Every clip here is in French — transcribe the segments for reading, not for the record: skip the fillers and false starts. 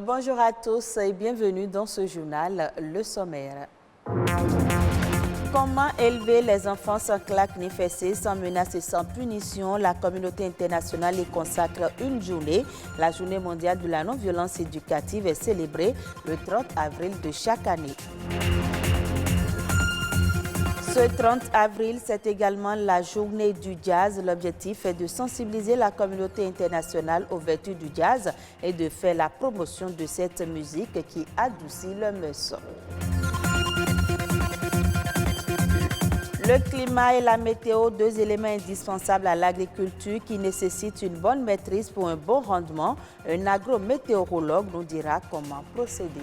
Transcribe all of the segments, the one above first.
Bonjour à tous et bienvenue dans ce journal, le sommaire. Comment élever les enfants sans claque ni fessée, sans menace et sans punition? La communauté internationale y consacre une journée. La journée mondiale de la non-violence éducative est célébrée le 30 avril de chaque année. Ce 30 avril, c'est également la journée du jazz. L'objectif est de sensibiliser la communauté internationale aux vertus du jazz et de faire la promotion de cette musique qui adoucit le mœurs. Le climat et la météo, deux éléments indispensables à l'agriculture qui nécessitent une bonne maîtrise pour un bon rendement. Un agrométéorologue nous dira comment procéder.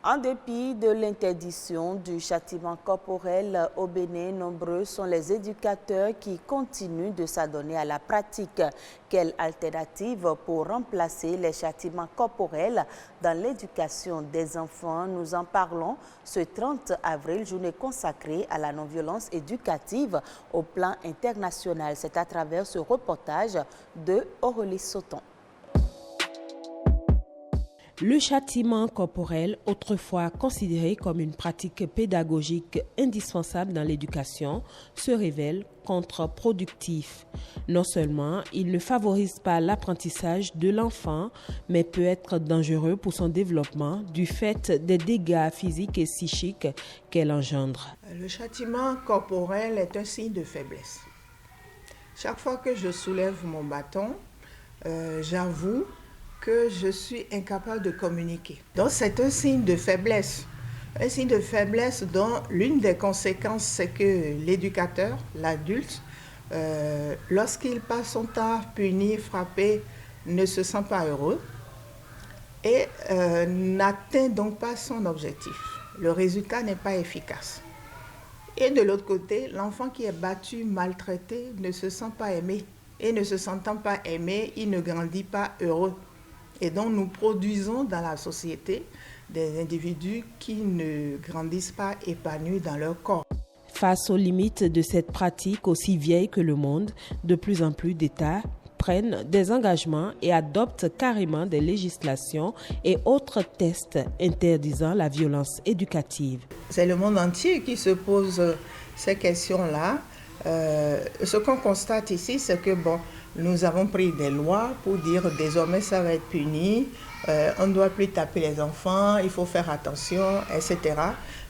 En dépit de l'interdiction du châtiment corporel au Bénin, nombreux sont les éducateurs qui continuent de s'adonner à la pratique. Quelle alternative pour remplacer les châtiments corporels dans l'éducation des enfants? Nous en parlons ce 30 avril, journée consacrée à la non-violence éducative au plan international. C'est à travers ce reportage de Aurélie Sauton. Le châtiment corporel, autrefois considéré comme une pratique pédagogique indispensable dans l'éducation, se révèle contre-productif. Non seulement il ne favorise pas l'apprentissage de l'enfant, mais peut être dangereux pour son développement du fait des dégâts physiques et psychiques qu'elle engendre. Le châtiment corporel est un signe de faiblesse. Chaque fois que je soulève mon bâton, j'avoue que je suis incapable de communiquer. Donc c'est un signe de faiblesse. Un signe de faiblesse dont l'une des conséquences, c'est que l'éducateur, l'adulte, lorsqu'il passe son temps puni, frappé, ne se sent pas heureux et n'atteint donc pas son objectif. Le résultat n'est pas efficace. Et de l'autre côté, l'enfant qui est battu, maltraité, ne se sent pas aimé. Et ne se sentant pas aimé, il ne grandit pas heureux. Et donc, nous produisons dans la société des individus qui ne grandissent pas épanouis dans leur corps. Face aux limites de cette pratique aussi vieille que le monde, de plus en plus d'États prennent des engagements et adoptent carrément des législations et autres tests interdisant la violence éducative. C'est le monde entier qui se pose ces questions-là. Ce qu'on constate ici, c'est que nous avons pris des lois pour dire désormais ça va être puni, on ne doit plus taper les enfants, il faut faire attention, etc.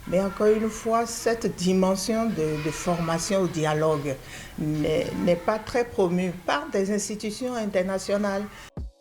Mais encore une fois, cette dimension de formation au dialogue n'est pas très promue par des institutions internationales.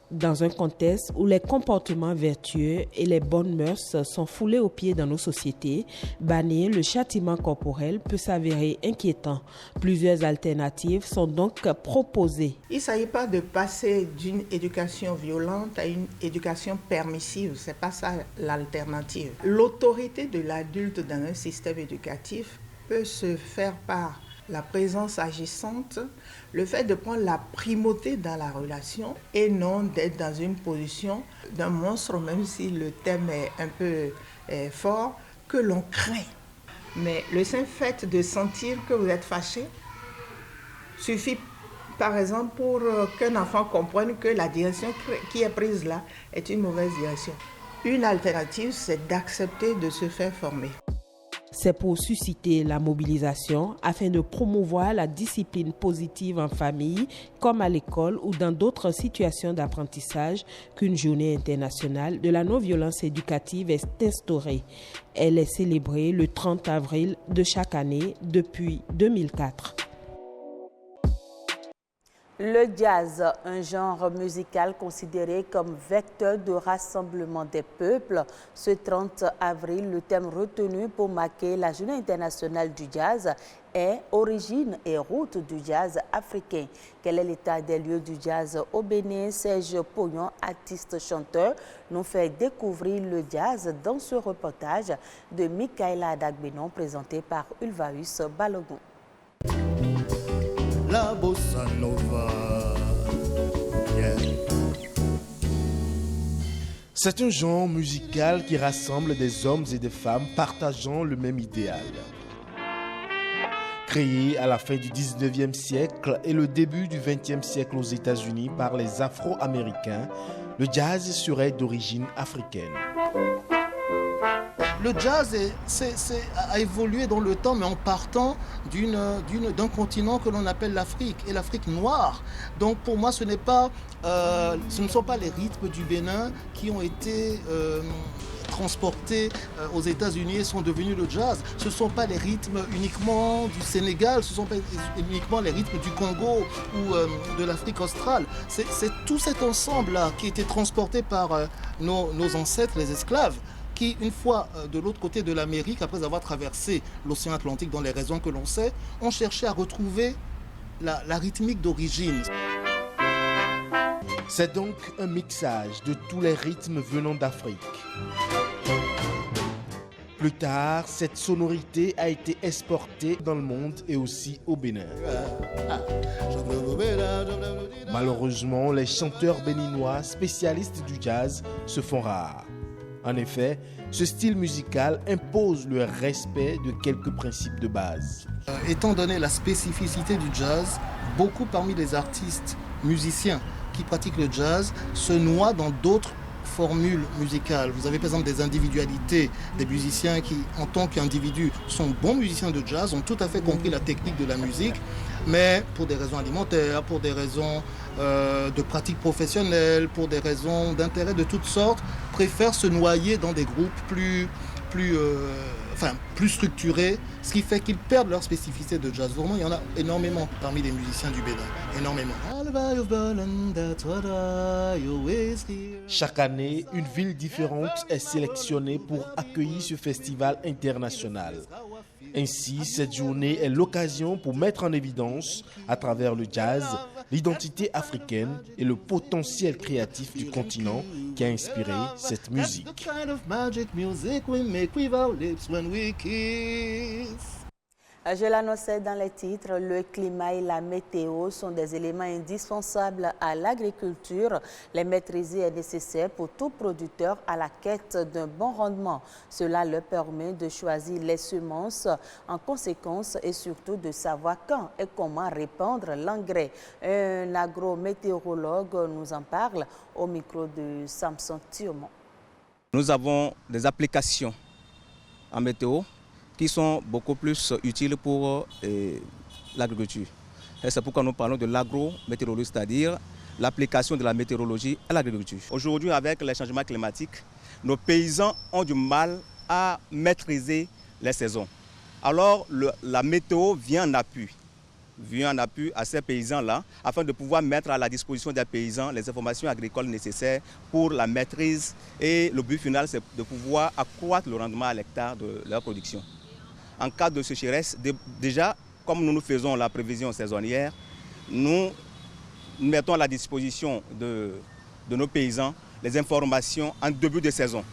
Dans un contexte où les comportements vertueux et les bonnes mœurs sont foulés aux pieds dans nos sociétés, bannir le châtiment corporel peut s'avérer inquiétant. Plusieurs alternatives sont donc proposées. Il ne s'agit pas de passer d'une éducation violente à une éducation permissive. Ce n'est pas ça l'alternative. L'autorité de l'adulte dans un système éducatif peut se faire par la présence agissante, le fait de prendre la primauté dans la relation et non d'être dans une position d'un monstre, même si le thème est un peu fort, que l'on craint. Mais le simple fait de sentir que vous êtes fâché suffit, par exemple, pour qu'un enfant comprenne que la direction qui est prise là est une mauvaise direction. Une alternative, c'est d'accepter de se faire former. C'est pour susciter la mobilisation afin de promouvoir la discipline positive en famille, comme à l'école ou dans d'autres situations d'apprentissage, qu'une journée internationale de la non-violence éducative est instaurée. Elle est célébrée le 30 avril de chaque année depuis 2004. Le jazz, un genre musical considéré comme vecteur de rassemblement des peuples. Ce 30 avril, le thème retenu pour marquer la Journée internationale du jazz est « Origine et route du jazz africain ». Quel est l'état des lieux du jazz au Bénin? Serge Pognon, artiste-chanteur, nous fait découvrir le jazz dans ce reportage de Michaela Adagbenon présenté par Ulvaeus Balogun. La bossa nova. Yeah. C'est un genre musical qui rassemble des hommes et des femmes partageant le même idéal. Créé à la fin du 19e siècle et le début du 20e siècle aux États-Unis par les Afro-Américains, le jazz serait d'origine africaine. Le jazz a évolué dans le temps, mais en partant d'un continent que l'on appelle l'Afrique, et l'Afrique noire. Donc pour moi, ce ne sont pas les rythmes du Bénin qui ont été transportés aux États-Unis et sont devenus le jazz. Ce ne sont pas les rythmes uniquement du Sénégal, ce ne sont pas uniquement les rythmes du Congo ou de l'Afrique australe. C'est tout cet ensemble-là qui a été transporté par nos ancêtres, les esclaves, qui, une fois de l'autre côté de l'Amérique, après avoir traversé l'océan Atlantique dans les raisons que l'on sait, ont cherché à retrouver la rythmique d'origine. C'est donc un mixage de tous les rythmes venant d'Afrique. Plus tard, cette sonorité a été exportée dans le monde et aussi au Bénin. Malheureusement, les chanteurs béninois spécialistes du jazz se font rares. En effet, ce style musical impose le respect de quelques principes de base. Étant donné la spécificité du jazz, beaucoup parmi les artistes musiciens qui pratiquent le jazz se noient dans d'autres formules musicales. Vous avez par exemple des individualités, des musiciens qui, en tant qu'individus, sont bons musiciens de jazz, ont tout à fait compris la technique de la musique, mais pour des raisons alimentaires, pour des raisons de pratique professionnelle, pour des raisons d'intérêt de toutes sortes, préfèrent se noyer dans des groupes plus structurés, ce qui fait qu'ils perdent leur spécificité de jazz. Vraiment, il y en a énormément parmi les musiciens du Bénin, énormément. Chaque année, une ville différente est sélectionnée pour accueillir ce festival international. Ainsi, cette journée est l'occasion pour mettre en évidence, à travers le jazz, l'identité africaine et le potentiel créatif du continent qui a inspiré cette musique. Je l'annonçais dans les titres, le climat et la météo sont des éléments indispensables à l'agriculture. Les maîtriser est nécessaire pour tout producteur à la quête d'un bon rendement. Cela leur permet de choisir les semences en conséquence et surtout de savoir quand et comment répandre l'engrais. Un agrométéorologue nous en parle au micro de Samson Thiomo. Nous avons des applications en météo qui sont beaucoup plus utiles pour l'agriculture. C'est pourquoi nous parlons de l'agrométéorologie, c'est-à-dire l'application de la météorologie à l'agriculture. Aujourd'hui, avec les changements climatiques, nos paysans ont du mal à maîtriser les saisons. Alors, la météo vient en appui à ces paysans-là, afin de pouvoir mettre à la disposition des paysans les informations agricoles nécessaires pour la maîtrise. Et le but final, c'est de pouvoir accroître le rendement à l'hectare de leur production. En cas de sécheresse, déjà, comme nous faisons la prévision saisonnière, nous mettons à la disposition de nos paysans les informations en début de saison.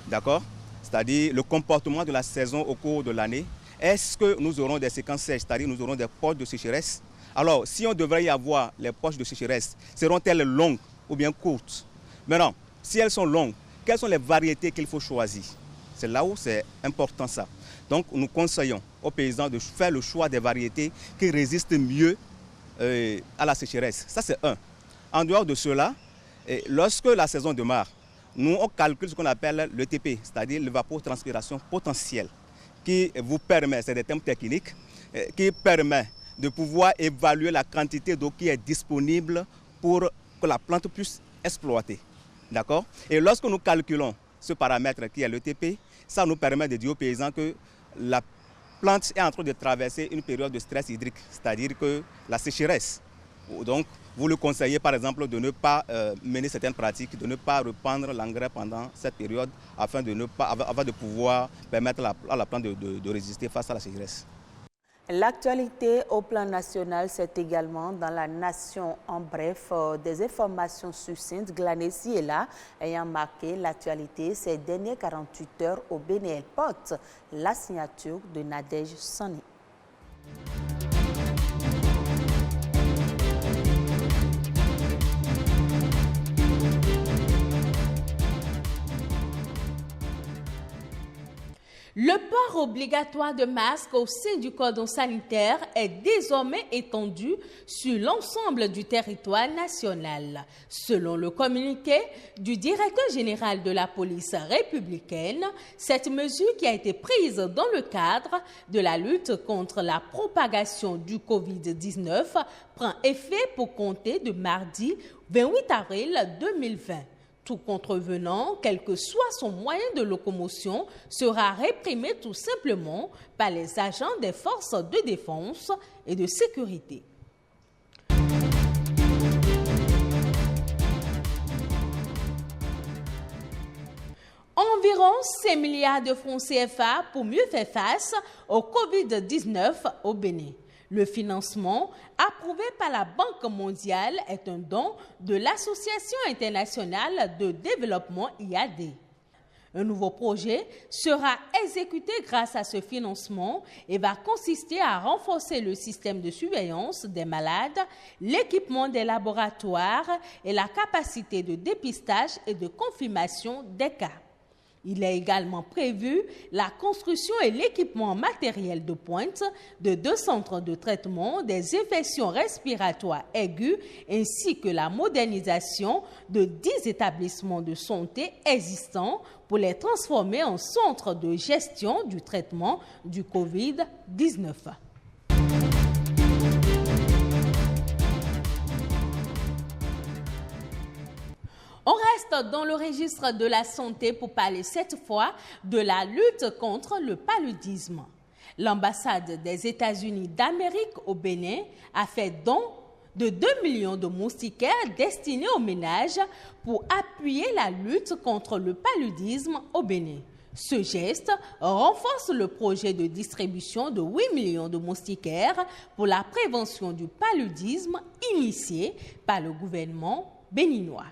D'accord? C'est-à-dire le comportement de la saison au cours de l'année. Est-ce que nous aurons des séquences sèches, c'est-à-dire nous aurons des poches de sécheresse? Alors, si on devrait y avoir les poches de sécheresse, seront-elles longues ou bien courtes? Maintenant, si elles sont longues, quelles sont les variétés qu'il faut choisir? C'est là où c'est important ça. Donc nous conseillons aux paysans de faire le choix des variétés qui résistent mieux à la sécheresse. Ça c'est un. En dehors de cela, lorsque la saison démarre, nous on calcule ce qu'on appelle l'ETP, c'est-à-dire l'évapotranspiration potentielle, qui vous permet, c'est des termes techniques, qui permet de pouvoir évaluer la quantité d'eau qui est disponible pour que la plante puisse exploiter. D'accord? Et lorsque nous calculons ce paramètre qui est l'ETP, ça nous permet de dire aux paysans que la plante est en train de traverser une période de stress hydrique, c'est-à-dire que la sécheresse. Donc, vous le conseillez par exemple de ne pas mener certaines pratiques, de ne pas reprendre l'engrais pendant cette période afin de pouvoir permettre à la plante de résister face à la sécheresse. L'actualité au plan national, c'est également dans la nation. En bref, des informations succinctes glanées ici et là ayant marqué l'actualité ces dernières 48 heures au Bénin. Elle porte la signature de Nadège Sané. Le port obligatoire de masques au sein du cordon sanitaire est désormais étendu sur l'ensemble du territoire national. Selon le communiqué du directeur général de la police républicaine, cette mesure qui a été prise dans le cadre de la lutte contre la propagation du Covid-19 prend effet pour compter de mardi 28 avril 2020. Tout contrevenant, quel que soit son moyen de locomotion, sera réprimé tout simplement par les agents des forces de défense et de sécurité. Environ 5 milliards de francs CFA pour mieux faire face au Covid-19 au Bénin. Le financement, approuvé par la Banque mondiale, est un don de l'Association internationale de développement IAD. Un nouveau projet sera exécuté grâce à ce financement et va consister à renforcer le système de surveillance des malades, l'équipement des laboratoires et la capacité de dépistage et de confirmation des cas. Il est également prévu la construction et l'équipement matériel de pointe de 2 centres de traitement des infections respiratoires aiguës ainsi que la modernisation de 10 établissements de santé existants pour les transformer en centres de gestion du traitement du Covid-19. On reste dans le registre de la santé pour parler cette fois de la lutte contre le paludisme. L'ambassade des États-Unis d'Amérique au Bénin a fait don de 2 millions de moustiquaires destinés aux ménages pour appuyer la lutte contre le paludisme au Bénin. Ce geste renforce le projet de distribution de 8 millions de moustiquaires pour la prévention du paludisme initié par le gouvernement béninois.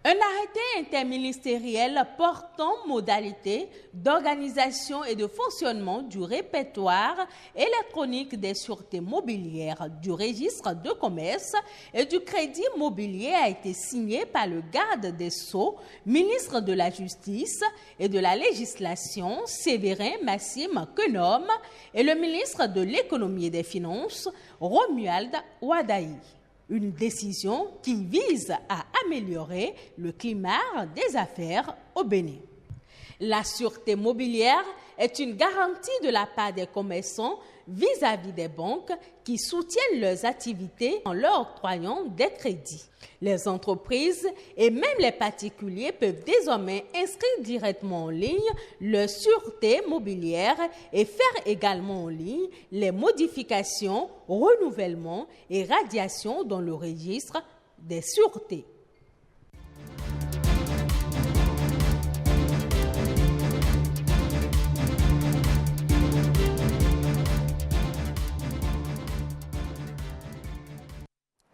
Un arrêté interministériel portant modalités d'organisation et de fonctionnement du répertoire électronique des sûretés mobilières du registre de commerce et du crédit mobilier a été signé par le garde des Sceaux, ministre de la Justice et de la Législation, Séverin Maxime Quenome, et le ministre de l'Économie et des Finances, Romuald Ouadaï. Une décision qui vise à améliorer le climat des affaires au Bénin. La sûreté mobilière est une garantie de la part des commerçants vis-à-vis des banques qui soutiennent leurs activités en leur octroyant des crédits. Les entreprises et même les particuliers peuvent désormais inscrire directement en ligne leur sûreté mobilière et faire également en ligne les modifications, renouvellements et radiations dans le registre des sûretés.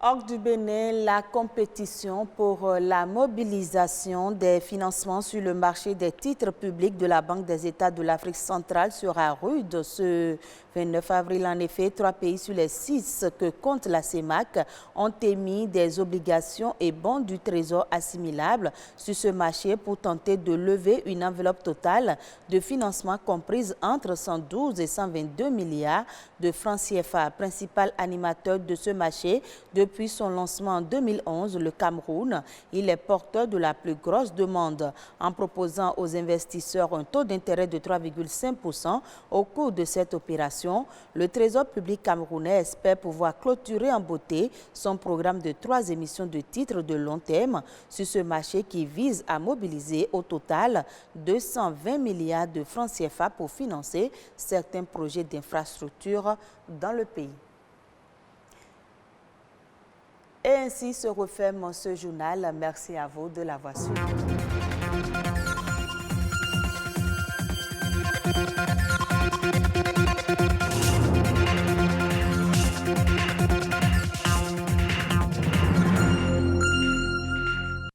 Hors du Bénin, la compétition pour la mobilisation des financements sur le marché des titres publics de la Banque des États de l'Afrique centrale sera rude ce 29 avril. En effet, 3 pays sur les 6 que compte la CEMAC ont émis des obligations et bons du Trésor assimilables sur ce marché pour tenter de lever une enveloppe totale de financement comprise entre 112 et 122 milliards de francs CFA. Principal animateur de ce marché depuis son lancement en 2011, le Cameroun, il est porteur de la plus grosse demande en proposant aux investisseurs un taux d'intérêt de 3,5% au cours de cette opération. Le Trésor public camerounais espère pouvoir clôturer en beauté son programme de 3 émissions de titres de long terme sur ce marché qui vise à mobiliser au total 220 milliards de francs CFA pour financer certains projets d'infrastructure dans le pays. Et ainsi se referme ce journal. Merci à vous de l'avoir suivi.